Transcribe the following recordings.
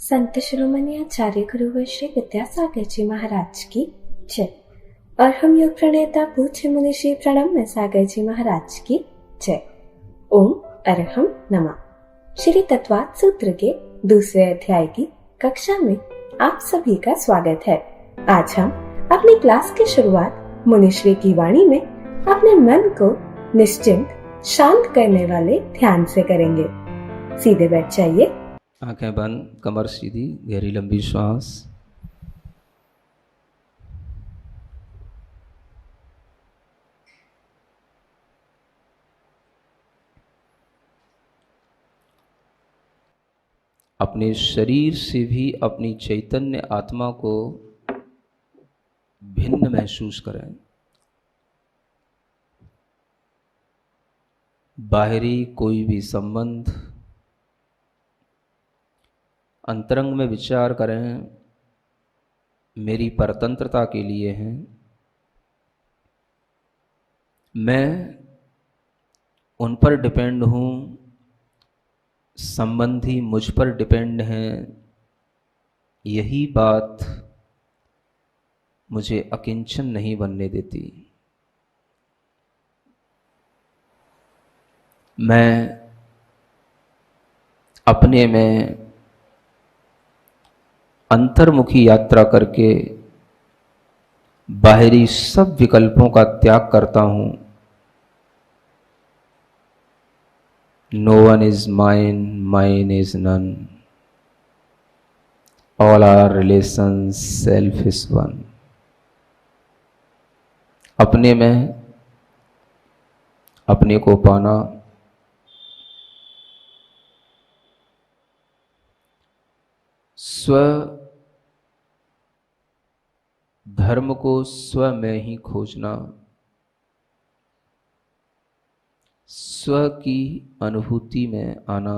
संत शिरोमणि आचार्य गुरुवर श्री विद्यासागर जी महाराज की जय। और हम योग प्रणेता पूज्य मुनि श्री प्रणम्य सागर जी महाराज की जय। ओम अरहम नमः। श्री तत्वात् सूत्र के दूसरे अध्याय की कक्षा में आप सभी का स्वागत है। आज हम अपनी क्लास की शुरुआत मुनिश्री की वाणी में अपने मन को निश्चिंत शांत करने वाले ध्यान से करेंगे। सीधे बैठ जाइए, आंखें बंद, कमर सीधी, गहरी लंबी श्वास। अपने शरीर से भी अपनी चैतन्य आत्मा को भिन्न महसूस करें। बाहरी कोई भी संबंध अंतरंग में विचार करें, मेरी परतंत्रता के लिए है, मैं उन पर डिपेंड हूँ, संबंधी मुझ पर डिपेंड हैं। यही बात मुझे अकिंचन नहीं बनने देती। मैं अपने में अंतर्मुखी यात्रा करके बाहरी सब विकल्पों का त्याग करता हूँ। No one is mine, mine is none. All our relations, self is one. अपने में अपने को पाना, स्व धर्म को स्व में ही खोजना, स्व की अनुभूति में आना,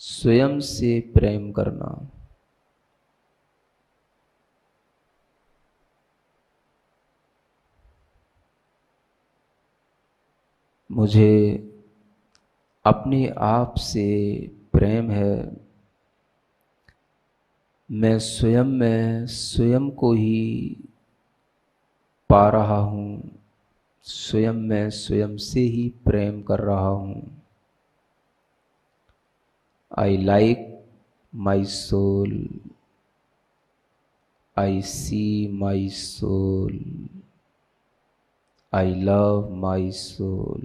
स्वयं से प्रेम करना। मुझे अपने आप से प्रेम है। मैं स्वयं में स्वयं को ही पा रहा हूँ, स्वयं में स्वयं से ही प्रेम कर रहा हूँ। I like my soul, I see my soul, I love my soul.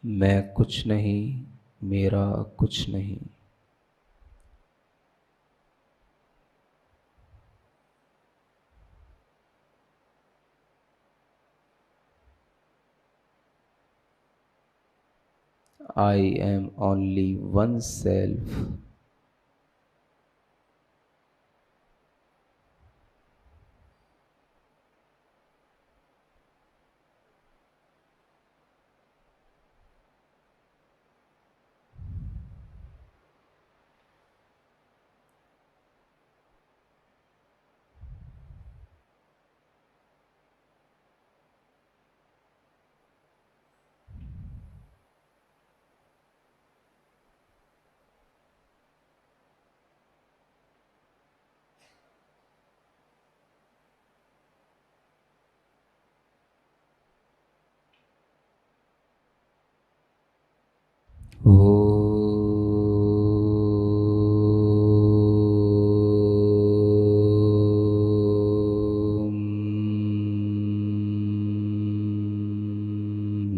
मैं कुछ नहीं, मेरा कुछ नहीं। I am only one self.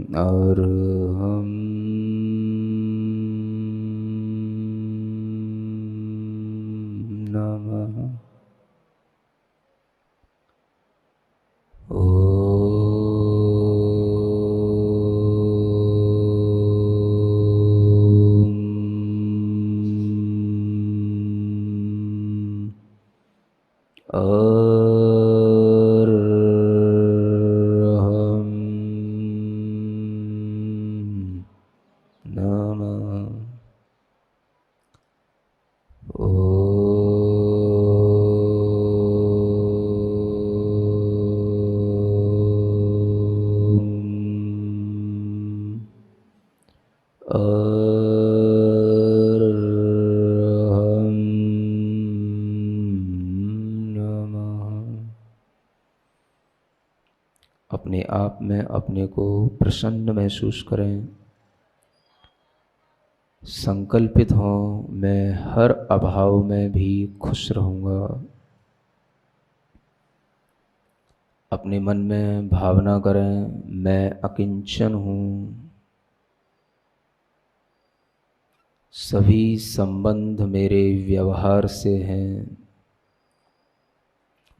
और हम नमः आप में अपने को प्रसन्न महसूस करें। संकल्पित हों, मैं हर अभाव में भी खुश रहूँगा। अपने मन में भावना करें, मैं अकिंचन हूँ। सभी संबंध मेरे व्यवहार से हैं।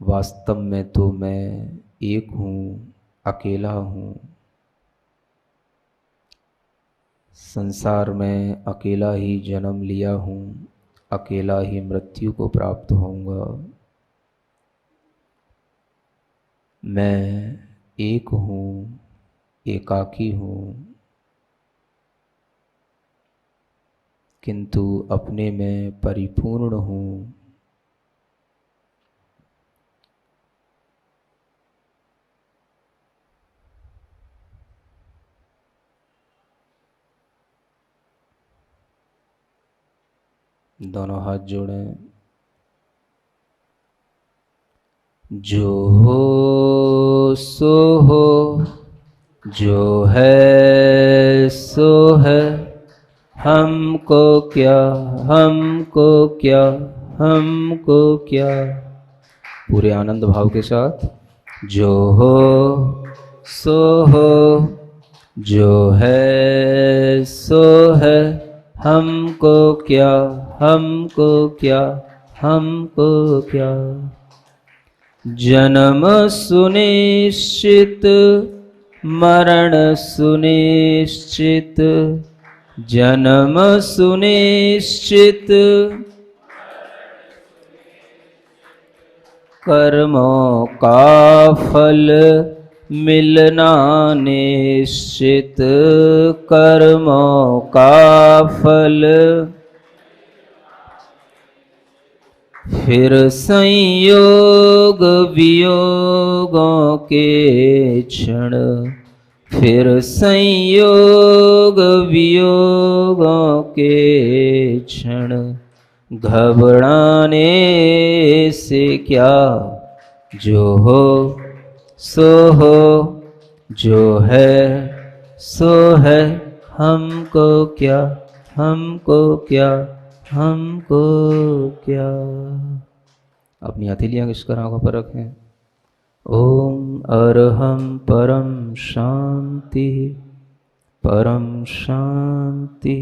वास्तव में तो मैं एक हूँ, अकेला हूँ। संसार में अकेला ही जन्म लिया हूँ, अकेला ही मृत्यु को प्राप्त होऊंगा। मैं एक हूँ, एकाकी हूँ, किंतु अपने में परिपूर्ण हूँ। दोनों हाथ जोड़ें। जो हो सो हो, जो है सो है, हमको क्या, हमको क्या, हमको क्या। पूरे आनंद भाव के साथ। जो हो सो हो, जो है सो है, हमको क्या, हमको क्या, हमको क्या। जन्म सुनिश्चित, मरण सुनिश्चित, जन्म सुनिश्चित, कर्मों का फल मिलना निश्चित, कर्मों का फल। फिर संयोग वियोगों के क्षण, फिर संयोग वियोगों के क्षण, घबराने से क्या। जो हो सो हो, जो है सो है, हमको क्या, हमको क्या, हमको क्या। अपनी हथेलियाँ किसकर आंखों पर रखें। ओम अरहम परम शांति, परम शांति,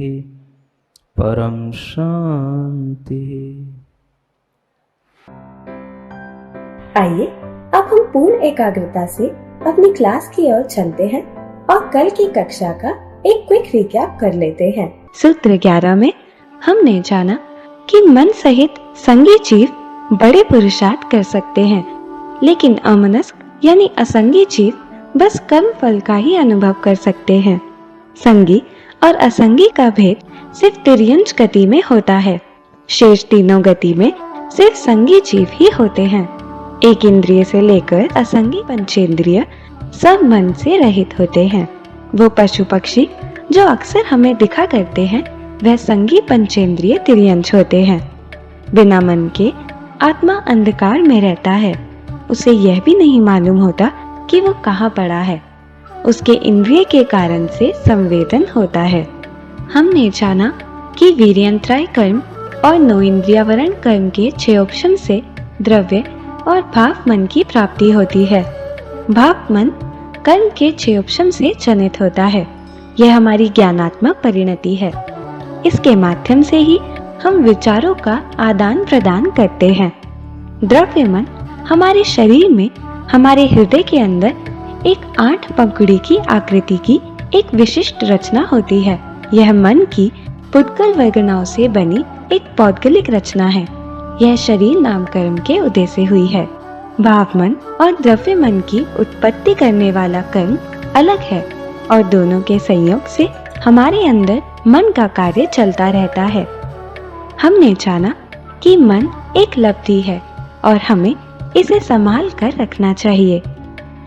परम शांति। आइए अब हम पूर्ण एकाग्रता से अपनी क्लास की ओर चलते हैं और कल की कक्षा का एक क्विक रिकैप कर लेते हैं। सूत्र 11 में हमने जाना कि मन सहित संगी जीव बड़े पुरुषार्थ कर सकते हैं, लेकिन अमनस्क यानी असंगी जीव बस कम फल का ही अनुभव कर सकते हैं। संगी और असंगी का भेद सिर्फ तिर्यंश गति में होता है। शेष तीनों गति में सिर्फ संगी जीव ही होते हैं। एक इंद्रिय से लेकर असंगी पंचेंद्रिय सब मन से रहित होते हैं। वो पशु पक्षी जो अक्सर हमें दिखा करते हैं वह संगी पंचेंद्रिय तिर्यंश होते हैं। बिना मन के आत्मा अंधकार में रहता है। उसे यह भी नहीं मालूम होता कि वो कहाँ पड़ा है। उसके इंद्रिय के कारण से संवेदन होता है। हमने जाना कि वीर्यंत्राय कर्म और नो इंद्रियावरण कर्म के क्षयोपशम से द्रव्य और भाव मन की प्राप्ति होती है। भाव मन कर्म के क्षयोपशम से जनित होता है। यह हमारी ज्ञानात्मक परिणति है। इसके माध्यम से ही हम विचारों का आदान प्रदान करते हैं। द्रव्य मन हमारे शरीर में, हमारे हृदय के अंदर एक 8 पंखुड़ी की आकृति की एक विशिष्ट रचना होती है। यह मन की पुद्गल वर्गनाओं से बनी एक पौद्गलिक रचना है। यह शरीर नाम कर्म के उदय से हुई है। भाव मन और द्रव्य मन की उत्पत्ति करने वाला कर्म अलग है और दोनों के संयोग से हमारे अंदर मन का कार्य चलता रहता है। हमने जाना कि मन एक लब्धि है और हमें इसे संभाल कर रखना चाहिए।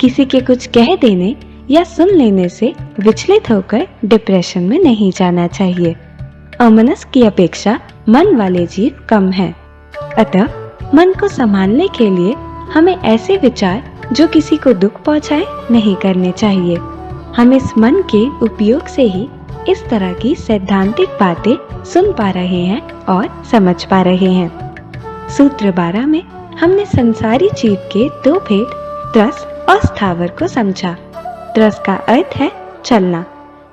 किसी के कुछ कह देने या सुन लेने से विचलित होकर डिप्रेशन में नहीं जाना चाहिए। अमनस्क की अपेक्षा मन वाले जीव कम है। अतः मन को संभालने के लिए हमें ऐसे विचार जो किसी को दुख पहुंचाए नहीं करने चाहिए। हम इस मन के उपयोग से ही इस तरह की सैद्धांतिक बातें सुन पा रहे हैं और समझ पा रहे हैं। सूत्र 12 में हमने संसारी जीव के दो भेद, त्रस और स्थावर को समझा। त्रस का अर्थ है चलना।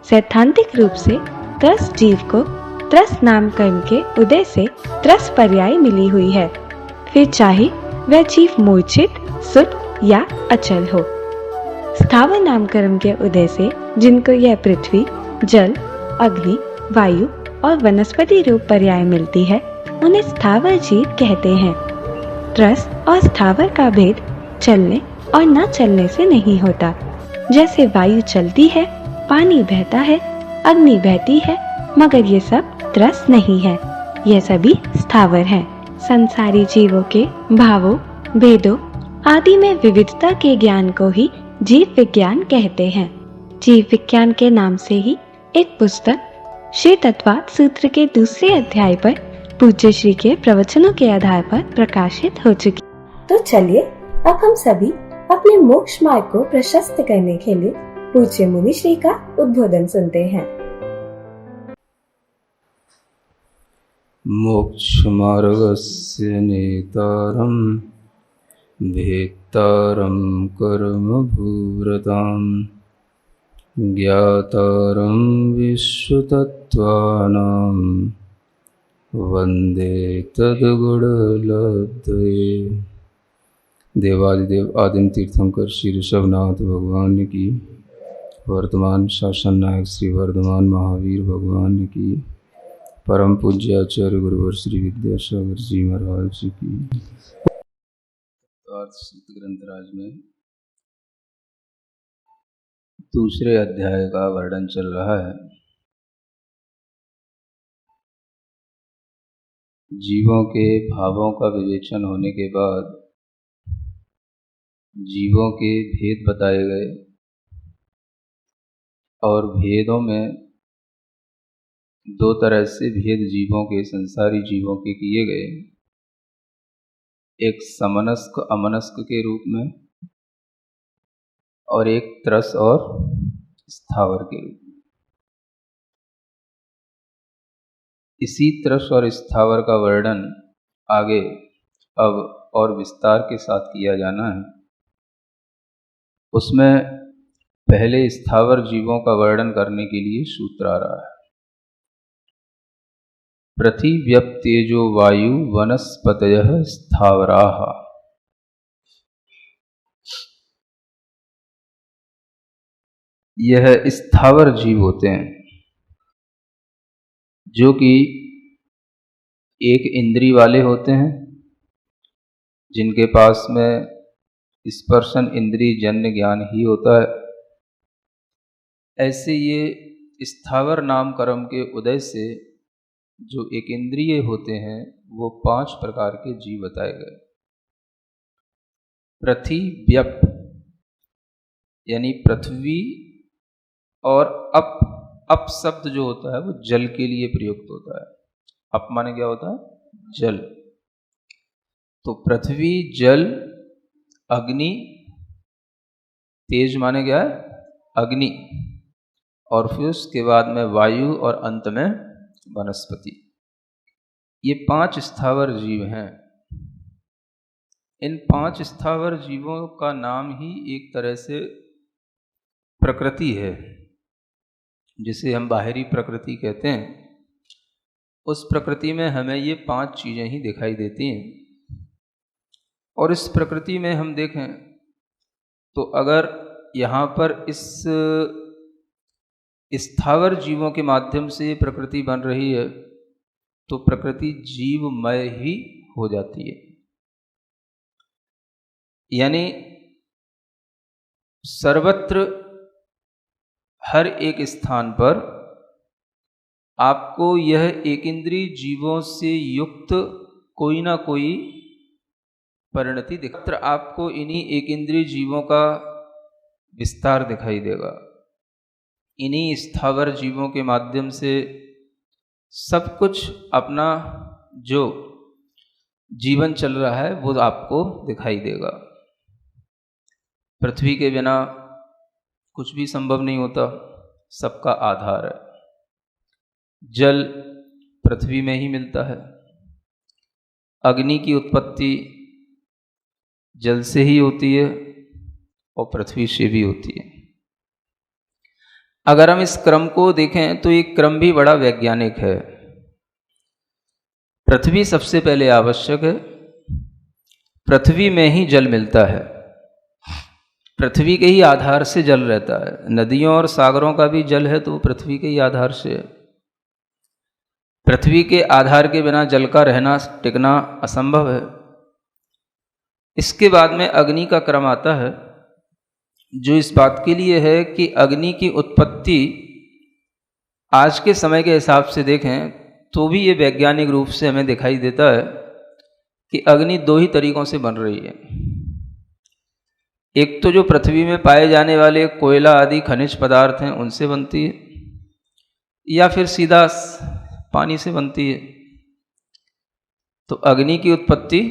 सैद्धांतिक रूप से त्रस जीव को त्रस नाम कर्म के उदय से त्रस पर्याय मिली हुई है, फिर चाहे वह जीव मूर्छित, सुत या अचल हो। स्थावर नाम कर्म के उदय से जिनको यह पृथ्वी, जल, अग्नि, वायु और वनस्पति रूप पर्याय मिलती है, उन्हें स्थावर जीव कहते हैं। त्रस और स्थावर का भेद चलने और न चलने से नहीं होता। जैसे वायु चलती है, पानी बहता है, अग्नि बहती है, मगर ये सब त्रस नहीं है, यह सभी स्थावर हैं। संसारी जीवों के भावों, भेदों आदि में विविधता के ज्ञान को ही जीव विज्ञान कहते हैं। जीव विज्ञान के नाम से ही एक पुस्तक श्री तत्वात् सूत्र के दूसरे अध्याय पर पूज्य श्री के प्रवचनों के आधार पर प्रकाशित हो चुकी। तो चलिए अब हम सभी अपने मोक्ष मार्ग को प्रशस्त करने के लिए पूज्य मुनि श्री का उद्बोधन सुनते हैं। मोक्षमार्गस्य नेतारं भेत्तारं कर्मभूव्रतां ज्ञातारं विश्वतत्त्वानां वन्दे तद्गुणलब्धये। देवादिदेव आदिम तीर्थंकर श्री ऋषभनाथ भगवान की, वर्तमान शासन नायक श्री वर्धमान महावीर भगवान की, परम पूज्य आचार्य गुरुवर श्री विद्यासागर जी महाराज जी की। सूत्र ग्रंथराज में दूसरे अध्याय का वर्णन चल रहा है। जीवों के भावों का विवेचन होने के बाद जीवों के भेद बताए गए और भेदों में दो तरह से भेद जीवों के, संसारी जीवों के किए गए। एक समनस्क अमनस्क के रूप में और एक त्रस और स्थावर के रूप में। इसी त्रस और स्थावर का वर्णन आगे अब और विस्तार के साथ किया जाना है। उसमें पहले स्थावर जीवों का वर्णन करने के लिए सूत्र आ रहा है। पृथिव्यप्तेजो वायु वनस्पतयः स्थावराः। यह स्थावर जीव होते हैं जो कि एक इंद्री वाले होते हैं, जिनके पास में स्पर्शन इंद्रिय जन्य ज्ञान ही होता है। ऐसे ये स्थावर नाम कर्म के उदय से जो एक इंद्रिय होते हैं वो 5 प्रकार के जीव बताए गए। पृथिव्यप यानी पृथ्वी, और अप शब्द जो होता है वो जल के लिए प्रयुक्त होता है। अप माने क्या होता है? जल। तो पृथ्वी, जल, अग्नि, तेज माने क्या है? अग्नि, और फिर उसके बाद में वायु और अंत में वनस्पति। ये 5 स्थावर जीव हैं। इन 5 स्थावर जीवों का नाम ही एक तरह से प्रकृति है, जिसे हम बाहरी प्रकृति कहते हैं। उस प्रकृति में हमें ये 5 चीज़ें ही दिखाई देती हैं। और इस प्रकृति में हम देखें तो अगर यहाँ पर इस स्थावर जीवों के माध्यम से प्रकृति बन रही है तो प्रकृति जीवमय ही हो जाती है। यानी सर्वत्र हर एक स्थान पर आपको यह एक इंद्रिय जीवों से युक्त कोई ना कोई परिणति दिखकर आपको इन्हीं एक इंद्रिय जीवों का विस्तार दिखाई देगा। इन्हीं स्थावर जीवों के माध्यम से सब कुछ अपना जो जीवन चल रहा है वो आपको दिखाई देगा। पृथ्वी के बिना कुछ भी संभव नहीं होता, सबका आधार है। जल पृथ्वी में ही मिलता है। अग्नि की उत्पत्ति जल से ही होती है और पृथ्वी से भी होती है। अगर हम इस क्रम को देखें तो ये क्रम भी बड़ा वैज्ञानिक है। पृथ्वी सबसे पहले आवश्यक है, पृथ्वी में ही जल मिलता है, पृथ्वी के ही आधार से जल रहता है। नदियों और सागरों का भी जल है तो पृथ्वी के ही आधार से है। पृथ्वी के आधार के बिना जल का रहना टिकना असंभव है। इसके बाद में अग्नि का क्रम आता है, जो इस बात के लिए है कि अग्नि की उत्पत्ति आज के समय के हिसाब से देखें तो भी ये वैज्ञानिक रूप से हमें दिखाई देता है कि अग्नि दो ही तरीकों से बन रही है। एक तो जो पृथ्वी में पाए जाने वाले कोयला आदि खनिज पदार्थ हैं उनसे बनती है, या फिर सीधा पानी से बनती है। तो अग्नि की उत्पत्ति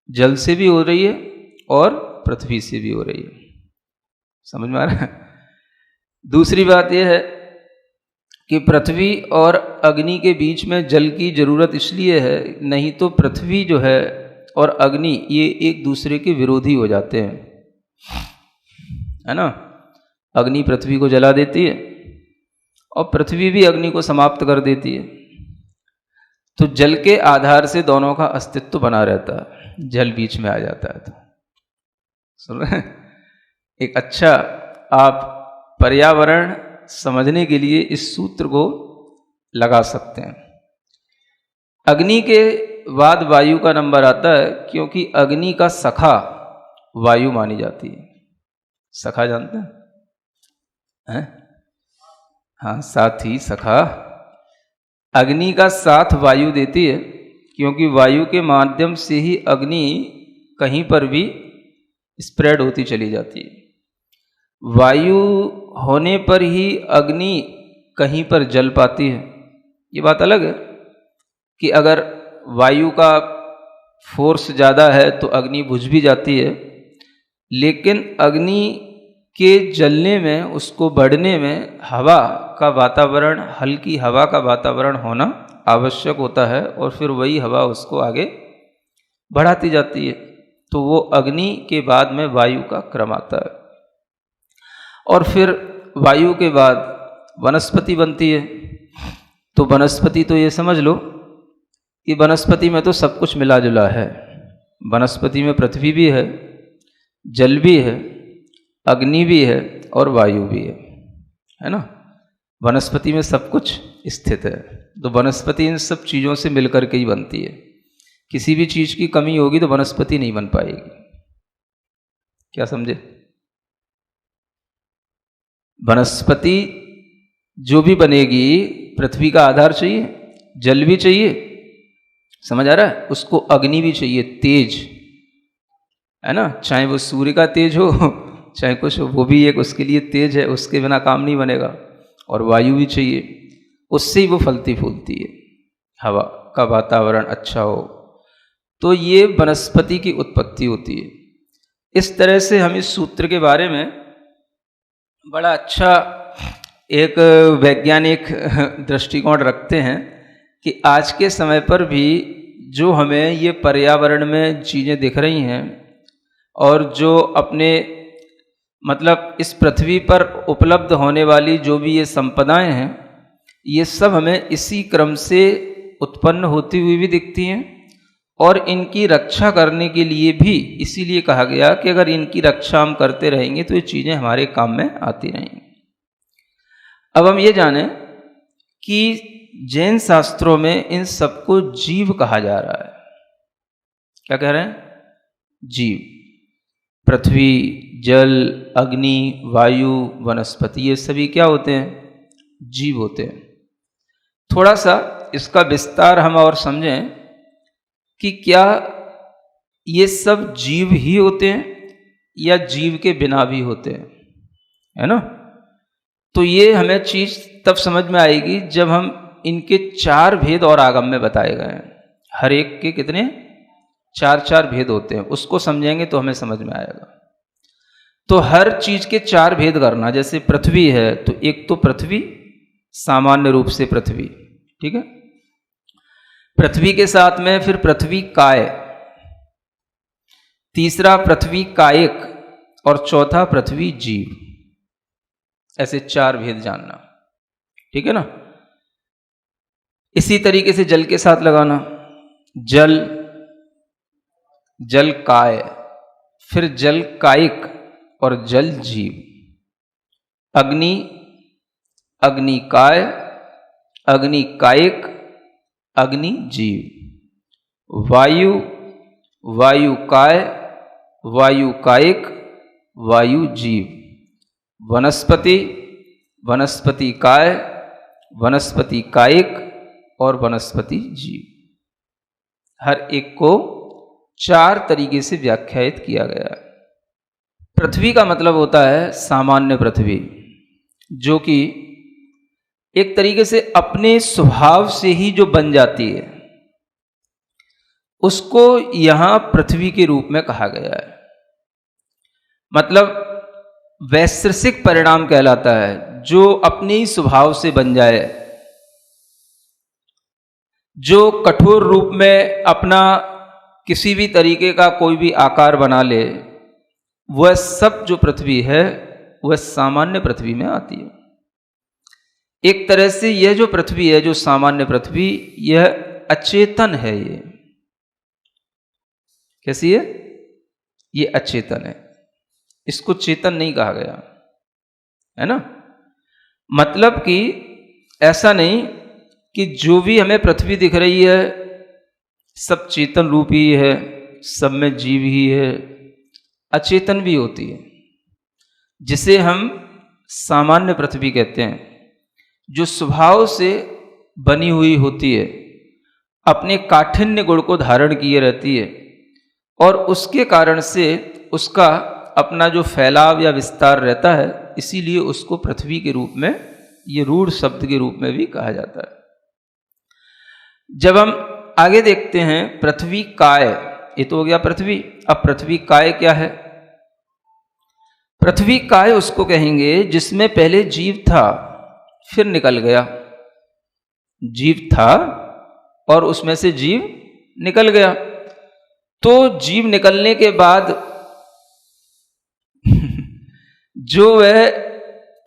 जल से भी हो रही है और पृथ्वी से भी हो रही है। समझ में आ रहा है? दूसरी बात यह है कि पृथ्वी और अग्नि के बीच में जल की जरूरत इसलिए है, नहीं तो पृथ्वी जो है और अग्नि ये एक दूसरे के विरोधी हो जाते हैं, है ना। अग्नि पृथ्वी को जला देती है और पृथ्वी भी अग्नि को समाप्त कर देती है। तो जल के आधार से दोनों का अस्तित्व बना रहता है, जल बीच में आ जाता है। तो सुन रहे हैं? एक अच्छा आप पर्यावरण समझने के लिए इस सूत्र को लगा सकते हैं। अग्नि के बाद वायु का नंबर आता है, क्योंकि अग्नि का सखा वायु मानी जाती है। सखा जानते हैं? हाँ, साथी सखा। अग्नि का साथ वायु देती है, क्योंकि वायु के माध्यम से ही अग्नि कहीं पर भी स्प्रेड होती चली जाती है। वायु होने पर ही अग्नि कहीं पर जल पाती है। ये बात अलग है कि अगर वायु का फोर्स ज़्यादा है तो अग्नि बुझ भी जाती है, लेकिन अग्नि के जलने में, उसको बढ़ने में हवा का वातावरण, हल्की हवा का वातावरण होना आवश्यक होता है, और फिर वही हवा उसको आगे बढ़ाती जाती है। तो वो अग्नि के बाद में वायु का क्रम आता है, और फिर वायु के बाद वनस्पति बनती है। तो वनस्पति तो ये समझ लो कि वनस्पति में तो सब कुछ मिला जुला है। वनस्पति में पृथ्वी भी है, जल भी है, अग्नि भी है और वायु भी है ना। वनस्पति में सब कुछ स्थित है। तो वनस्पति इन सब चीज़ों से मिलकर के ही बनती है। किसी भी चीज़ की कमी होगी तो वनस्पति नहीं बन पाएगी। क्या समझे? वनस्पति जो भी बनेगी, पृथ्वी का आधार चाहिए, जल भी चाहिए, समझ आ रहा है? उसको अग्नि भी चाहिए, तेज, है ना। चाहे वो सूर्य का तेज हो, चाहे कुछ हो, वो भी एक उसके लिए तेज है, उसके बिना काम नहीं बनेगा। और वायु भी चाहिए, उससे ही वो फलती फूलती है। हवा का वातावरण अच्छा हो तो ये वनस्पति की उत्पत्ति होती है। इस तरह से हम इस सूत्र के बारे में बड़ा अच्छा एक वैज्ञानिक दृष्टिकोण रखते हैं कि आज के समय पर भी जो हमें ये पर्यावरण में चीज़ें दिख रही हैं, और जो अपने मतलब इस पृथ्वी पर उपलब्ध होने वाली जो भी ये संपदाएं हैं, ये सब हमें इसी क्रम से उत्पन्न होती हुई भी दिखती हैं, और इनकी रक्षा करने के लिए भी इसीलिए कहा गया कि अगर इनकी रक्षा हम करते रहेंगे तो ये चीज़ें हमारे काम में आती रहेंगी। अब हम ये जानें कि जैन शास्त्रों में इन सबको जीव कहा जा रहा है। क्या कह रहे हैं? जीव। पृथ्वी, जल, अग्नि, वायु, वनस्पति, ये सभी क्या होते हैं? जीव होते हैं। थोड़ा सा इसका विस्तार हम और समझें कि क्या ये सब जीव ही होते हैं या जीव के बिना भी होते हैं, है ना। तो ये हमें चीज़ तब समझ में आएगी जब हम इनके 4 भेद और आगम में बताए गए हैं। हर एक के कितने 4 भेद होते हैं, उसको समझेंगे तो हमें समझ में आएगा। तो हर चीज के चार भेद करना। जैसे पृथ्वी है तो एक तो पृथ्वी सामान्य रूप से पृथ्वी, ठीक है, पृथ्वी के साथ में फिर पृथ्वी काय, तीसरा पृथ्वी कायिक और चौथा पृथ्वी जीव। ऐसे चार भेद जानना, ठीक है ना। इसी तरीके से जल के साथ लगाना, जल, जल काय, फिर जल कायिक और जल जीव। अग्नि, अग्नि काय, अग्नि कायिक, अग्नि जीव। वायु, वायु काय, वायु कायिक, वायु जीव। वनस्पति, वनस्पति काय, वनस्पति कायिक और वनस्पति जीव। हर एक को चार तरीके से व्याख्यायित किया गया है। पृथ्वी का मतलब होता है सामान्य पृथ्वी, जो कि एक तरीके से अपने स्वभाव से ही जो बन जाती है, उसको यहां पृथ्वी के रूप में कहा गया है। मतलब वैश्विक परिणाम कहलाता है, जो अपने ही स्वभाव से बन जाए, जो कठोर रूप में अपना किसी भी तरीके का कोई भी आकार बना ले, वह सब जो पृथ्वी है वह सामान्य पृथ्वी में आती है। एक तरह से यह जो पृथ्वी है, जो सामान्य पृथ्वी, यह अचेतन है। ये कैसी है? ये अचेतन है, इसको चेतन नहीं कहा गया है ना। मतलब कि ऐसा नहीं कि जो भी हमें पृथ्वी दिख रही है सब चेतन रूप ही है, सब में जीव ही है। अचेतन भी होती है, जिसे हम सामान्य पृथ्वी कहते हैं, जो स्वभाव से बनी हुई होती है, अपने काठिन्य गुण को धारण किए रहती है और उसके कारण से उसका अपना जो फैलाव या विस्तार रहता है, इसीलिए उसको पृथ्वी के रूप में, ये रूढ़ शब्द के रूप में भी कहा जाता है। जब हम आगे देखते हैं पृथ्वी काय, ये तो हो गया पृथ्वी। अब पृथ्वी काय क्या है? पृथ्वी काय उसको कहेंगे जिसमें पहले जीव था फिर निकल गया। जीव था और उसमें से जीव निकल गया, तो जीव निकलने के बाद जो वह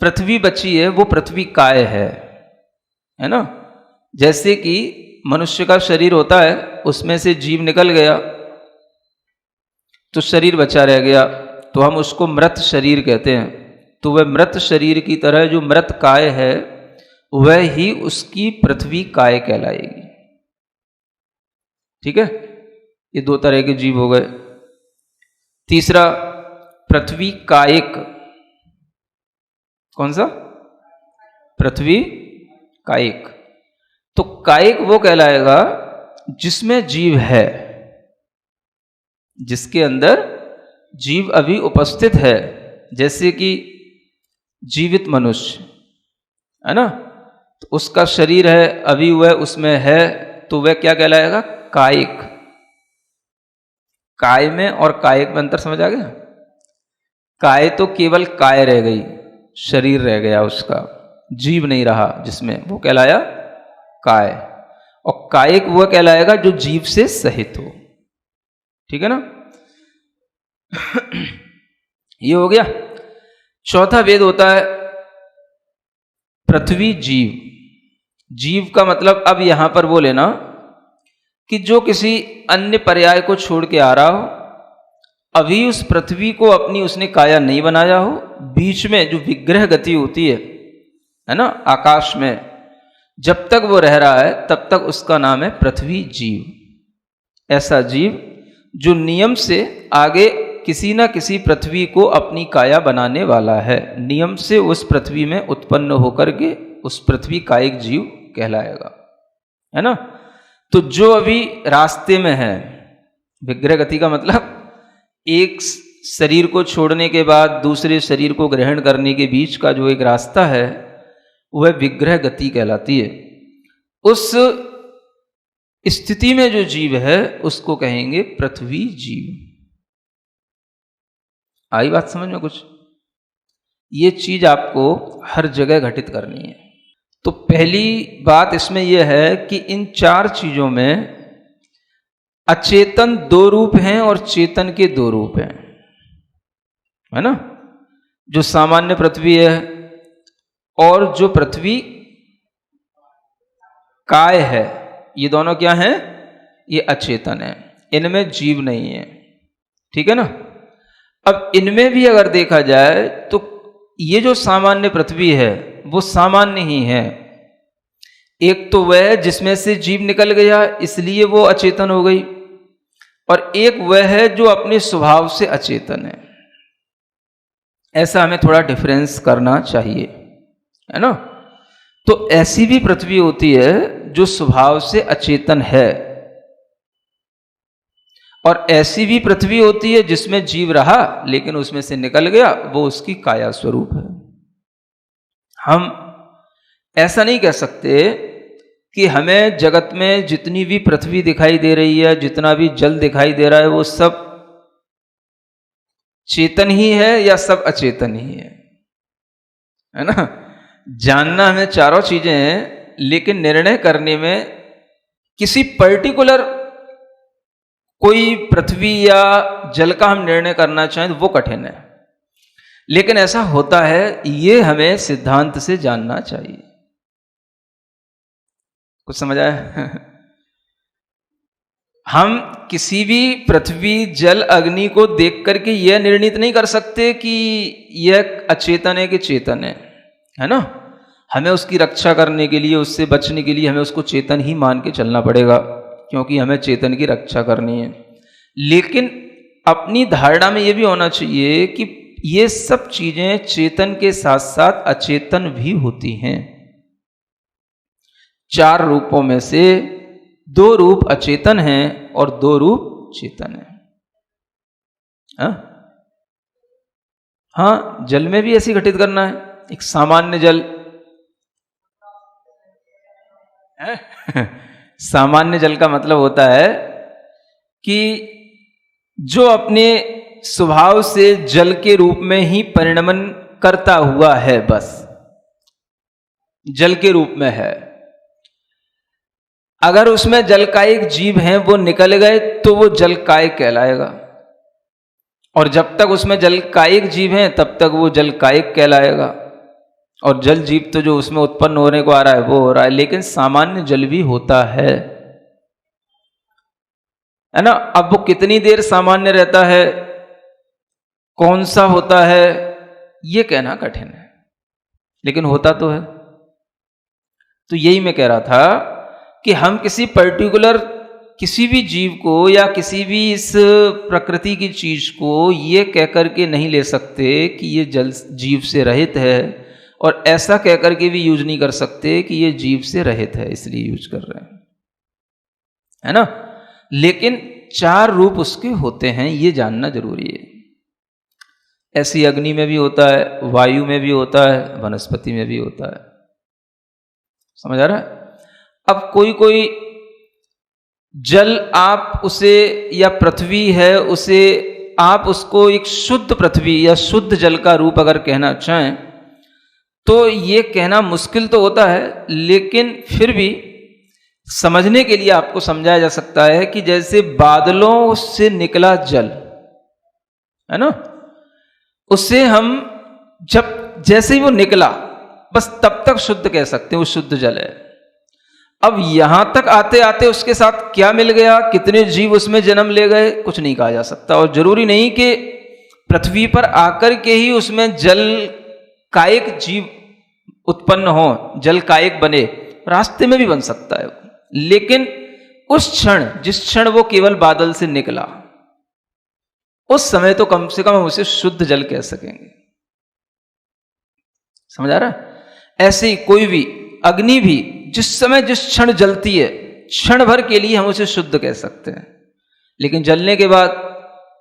पृथ्वी बची है वो पृथ्वी काय है ना। जैसे कि मनुष्य का शरीर होता है, उसमें से जीव निकल गया तो शरीर बचा रह गया, तो हम उसको मृत शरीर कहते हैं। तो वह मृत शरीर की तरह जो मृत काय है, वह ही उसकी पृथ्वी काय कहलाएगी। ठीक है, ये दो तरह के जीव हो गए। तीसरा पृथ्वी कायिक, कौन सा? पृथ्वी कायिक। तो कायिक वो कहलाएगा जिसमें जीव है, जिसके अंदर जीव अभी उपस्थित है, जैसे कि जीवित मनुष्य है ना, तो उसका शरीर है, अभी वह उसमें है, तो वह क्या कहलाएगा? कायिक। काय में और कायिक में अंतर समझ आ गया? काय तो केवल काय रह गई, शरीर रह गया, उसका जीव नहीं रहा जिसमें, वो कहलाया काय। और कायिक वह कहलाएगा जो जीव से सहित हो। ठीक है ना। ये हो गया। चौथा वेद होता है पृथ्वी जीव। जीव का मतलब अब यहां पर वो लेना कि जो किसी अन्य पर्याय को छोड़ के आ रहा हो, अभी उस पृथ्वी को अपनी उसने काया नहीं बनाया हो, बीच में जो विग्रह गति होती है ना, आकाश में, जब तक वो रह रहा है तब तक उसका नाम है पृथ्वी जीव। ऐसा जीव जो नियम से आगे किसी न किसी पृथ्वी को अपनी काया बनाने वाला है, नियम से उस पृथ्वी में उत्पन्न होकर के उस पृथ्वी कायिक जीव कहलाएगा, है ना। तो जो अभी रास्ते में है, विग्रह गति का मतलब एक शरीर को छोड़ने के बाद दूसरे शरीर को ग्रहण करने के बीच का जो एक रास्ता है, वह विग्रह गति कहलाती है। उस स्थिति में जो जीव है उसको कहेंगे पृथ्वी जीव। आई बात समझ में कुछ? ये चीज आपको हर जगह घटित करनी है। तो पहली बात इसमें यह है कि इन 4 चीजों में अचेतन 2 रूप हैं और चेतन के 2 रूप हैं, है ना। जो सामान्य पृथ्वी है और जो पृथ्वी काय है, ये दोनों क्या हैं? ये अचेतन है, इनमें जीव नहीं है, ठीक है ना। अब इनमें भी अगर देखा जाए तो ये जो सामान्य पृथ्वी है वो सामान्य ही है। एक तो वह जिसमें से जीव निकल गया इसलिए वो अचेतन हो गई, और एक वह है जो अपने स्वभाव से अचेतन है। ऐसा हमें थोड़ा डिफरेंस करना चाहिए, है ना। तो ऐसी भी पृथ्वी होती है जो स्वभाव से अचेतन है, और ऐसी भी पृथ्वी होती है जिसमें जीव रहा लेकिन उसमें से निकल गया, वो उसकी काया स्वरूप है। हम ऐसा नहीं कह सकते कि हमें जगत में जितनी भी पृथ्वी दिखाई दे रही है, जितना भी जल दिखाई दे रहा है, वो सब चेतन ही है या सब अचेतन ही है ना। जानना हमें चारों चीजें हैं, लेकिन निर्णय करने में किसी पर्टिकुलर कोई पृथ्वी या जल का हम निर्णय करना चाहें तो वो कठिन है, लेकिन ऐसा होता है, ये हमें सिद्धांत से जानना चाहिए। कुछ समझ आया? हम किसी भी पृथ्वी जल अग्नि को देख करके यह निर्णित नहीं कर सकते कि यह अचेतन है कि चेतन है ना। हमें उसकी रक्षा करने के लिए, उससे बचने के लिए हमें उसको चेतन ही मान के चलना पड़ेगा, क्योंकि हमें चेतन की रक्षा करनी है। लेकिन अपनी धारणा में यह भी होना चाहिए कि ये सब चीजें चेतन के साथ साथ अचेतन भी होती हैं। 4 रूपों में से 2 रूप अचेतन हैं और 2 रूप चेतन हैं। हाँ, जल में भी ऐसी घटित करना है। एक सामान्य जल सामान्य जल का मतलब होता है कि जो अपने स्वभाव से जल के रूप में ही परिणमन करता हुआ है, बस जल के रूप में है। अगर उसमें जलकायिक जीव हैं, वो निकल गए तो वो जलकायिक कहलाएगा, और जब तक उसमें जलकायिक जीव हैं तब तक वो जलकायिक कहलाएगा। और जल जीव तो जो उसमें उत्पन्न होने को आ रहा है वो हो रहा है, लेकिन सामान्य जल भी होता है ना। अब वो कितनी देर सामान्य रहता है, कौन सा होता है, ये कहना कठिन है, लेकिन होता तो है। तो यही मैं कह रहा था कि हम किसी पर्टिकुलर किसी भी जीव को या किसी भी इस प्रकृति की चीज को ये कहकर के नहीं ले सकते कि ये जल जीव से रहित है, और ऐसा कहकर के भी यूज नहीं कर सकते कि ये जीव से रहित है इसलिए यूज कर रहे हैं, है ना। लेकिन 4 रूप उसके होते हैं, ये जानना जरूरी है। ऐसी अग्नि में भी होता है, वायु में भी होता है, वनस्पति में भी होता है। समझ आ रहा है? अब कोई जल आप उसे, या पृथ्वी है उसे, आप उसको एक शुद्ध पृथ्वी या शुद्ध जल का रूप अगर कहना चाहें तो ये कहना मुश्किल तो होता है, लेकिन फिर भी समझने के लिए आपको समझाया जा सकता है कि जैसे बादलों से निकला जल है ना, उससे हम जब जैसे ही वो निकला बस तब तक शुद्ध कह सकते हैं, वो शुद्ध जल है। अब यहां तक आते आते उसके साथ क्या मिल गया, कितने जीव उसमें जन्म ले गए, कुछ नहीं कहा जा सकता। और जरूरी नहीं कि पृथ्वी पर आकर के ही उसमें जल कायिक जीव उत्पन्न हो, जल कायिक बने, रास्ते में भी बन सकता है। लेकिन उस क्षण, जिस क्षण वो केवल बादल से निकला, उस समय तो कम से कम हम उसे शुद्ध जल कह सकेंगे। समझ आ रहा है? ऐसे ही कोई भी अग्नि भी जिस समय जिस क्षण जलती है, क्षण भर के लिए हम उसे शुद्ध कह सकते हैं, लेकिन जलने के बाद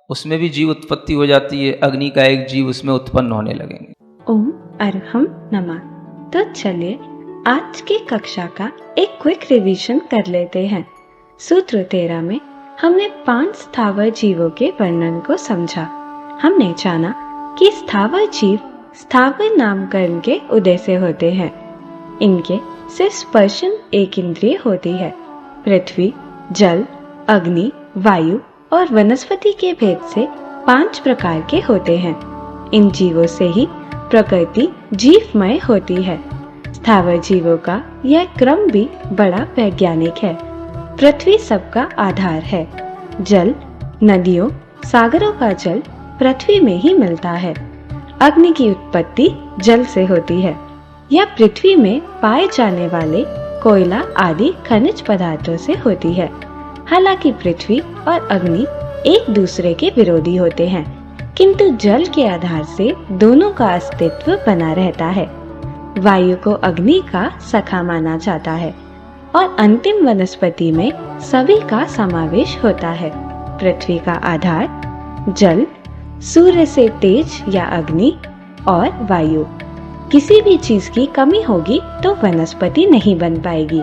उसमें भी जीव उत्पत्ति हो जाती है, अग्नि का एक जीव उसमें उत्पन्न होने लगेंगे। ओम अरहम नमः। तो चलिए आज की कक्षा का एक क्विक रिवीजन कर लेते हैं। सूत्र 13 में हमने 5 स्थावर जीवों के वर्णन को समझा। हमने जाना कि स्थावर जीव स्थावर नामकरण के उदय से होते हैं। इनके सिर्फ स्पर्शन एक इंद्रिय होती है। पृथ्वी, जल, अग्नि, वायु और वनस्पति के भेद से 5 प्रकार के होते हैं। इन जीवों से ही प्रकृति जीवमय होती है। स्थावर जीवों का यह क्रम भी बड़ा वैज्ञानिक है। पृथ्वी सबका आधार है। जल, नदियों, सागरों का जल पृथ्वी में ही मिलता है। अग्नि की उत्पत्ति जल से होती है। यह पृथ्वी में पाए जाने वाले कोयला आदि खनिज पदार्थों से होती है। हालांकि पृथ्वी और अग्नि एक दूसरे के विरोधी होते हैं, किंतु जल के आधार से दोनों का अस्तित्व बना रहता है। वायु को अग्नि का सखा माना जाता है और अंतिम वनस्पति में सभी का समावेश होता है। पृथ्वी का आधार जल, सूर्य से तेज या अग्नि और वायु। किसी भी चीज की कमी होगी तो वनस्पति नहीं बन पाएगी।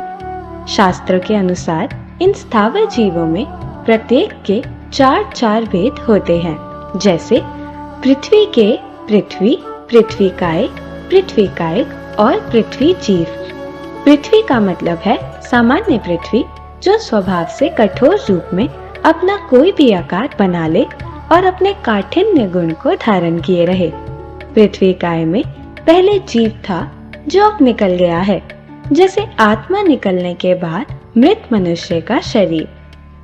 शास्त्र के अनुसार इन स्थावर जीवों में प्रत्येक के 4 भेद होते हैं, जैसे पृथ्वी के पृथ्वी, पृथ्वीकाय, पृथ्वीकायक और पृथ्वी जीव। पृथ्वी का मतलब है सामान्य पृथ्वी, जो स्वभाव से कठोर रूप में अपना कोई भी आकार बना ले और अपने काठिन्य गुण को धारण किए रहे। पृथ्वीकाय में पहले जीव था जो अब निकल गया है, जैसे आत्मा निकलने के बाद मृत मनुष्य का शरीर।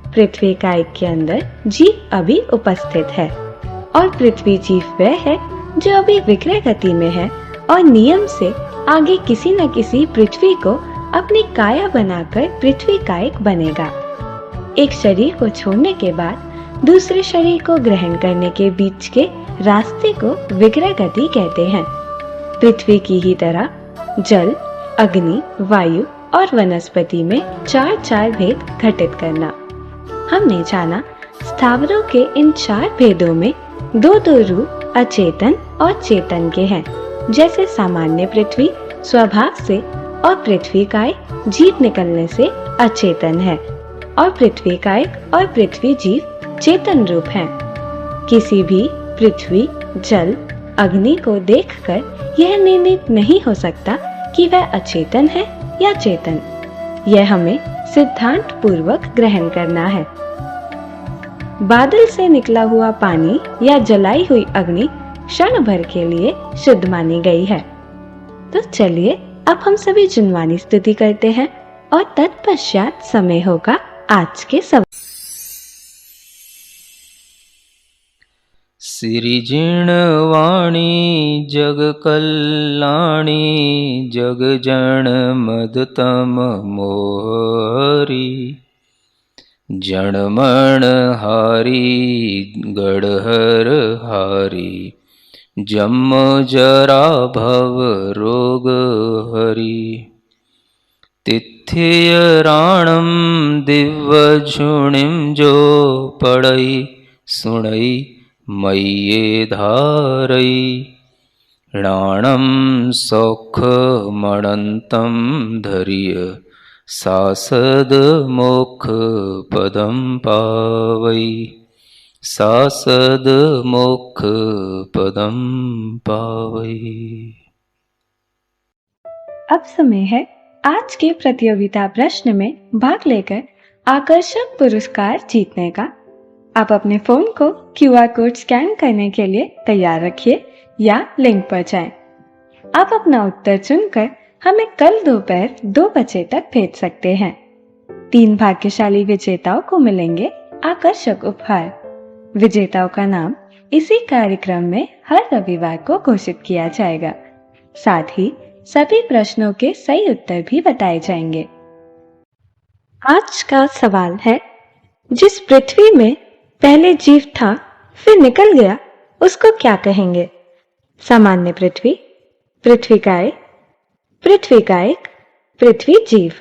पृथ्वीकाय के अंदर जीव अभी उपस्थित है और पृथ्वी जीव वह है जो अभी विक्रय गति में है और नियम से आगे किसी न किसी पृथ्वी को अपनी काया बनाकर पृथ्वीकायक बनेगा। एक शरीर को छोड़ने के बाद दूसरे शरीर को ग्रहण करने के बीच के रास्ते को विक्रय गति कहते हैं। पृथ्वी की ही तरह जल, अग्नि, वायु और वनस्पति में 4 भेद घटित करना। हमने जाना स्थावरों के इन 4 भेदों में 2 रूप अचेतन और चेतन के हैं, जैसे सामान्य पृथ्वी स्वभाव से और पृथ्वीकाय जीव निकलने से अचेतन है और पृथ्वीकायक और पृथ्वी जीव चेतन रूप हैं। किसी भी पृथ्वी, जल, अग्नि को देखकर यह निर्णित नहीं हो सकता कि वह अचेतन है या चेतन। यह हमें सिद्धांत पूर्वक ग्रहण करना है। बादल से निकला हुआ पानी या जलाई हुई अग्नि क्षण भर के लिए शुद्ध मानी गई है। तो चलिए अब हम सभी जुनवानी स्तुति करते हैं और तत्पश्चात समय होगा आज के सवाल। सिरिजिणवाणी जग कल्याणी जग जन मदतम मोहरी जनमण हारी गढ़हर हारी जम जरा भव रोग हरि तिथियराणम दिव्य झुणिम जो पढ़ई सुणई मय्ये धारई राणम सौख मणंतम धरिय सासद मोक्ष पदम पावई सासद मोक्ष पदम पावई। अब समय है आज के प्रतियोगिता प्रश्न में भाग लेकर आकर्षक पुरस्कार जीतने का। आप अपने फोन को QR कोड स्कैन करने के लिए तैयार रखिए या लिंक पर जाएं। आप अपना उत्तर चुनकर हमें कल दोपहर 2 बजे तक भेज सकते हैं। 3 भाग्यशाली विजेताओं को मिलेंगे आकर्षक उपहार। विजेताओं का नाम इसी कार्यक्रम में हर रविवार को घोषित किया जाएगा। साथ ही सभी प्रश्नों के सही उत्तर भी बताए जाएंगे। आज का सवाल है, जिस पृथ्वी में पहले जीव था फिर निकल गया उसको क्या कहेंगे? सामान्य पृथ्वी, पृथ्वीकाय, पृथ्वीकायक, पृथ्वी जीव।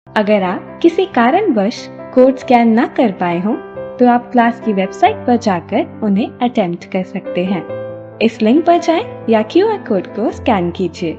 अगर आप किसी कारणवश कोड स्कैन न कर पाए हों तो आप क्लास की वेबसाइट पर जाकर उन्हें अटेम्प्ट कर सकते हैं। इस लिंक पर जाएं या QR कोड को स्कैन कीजिए।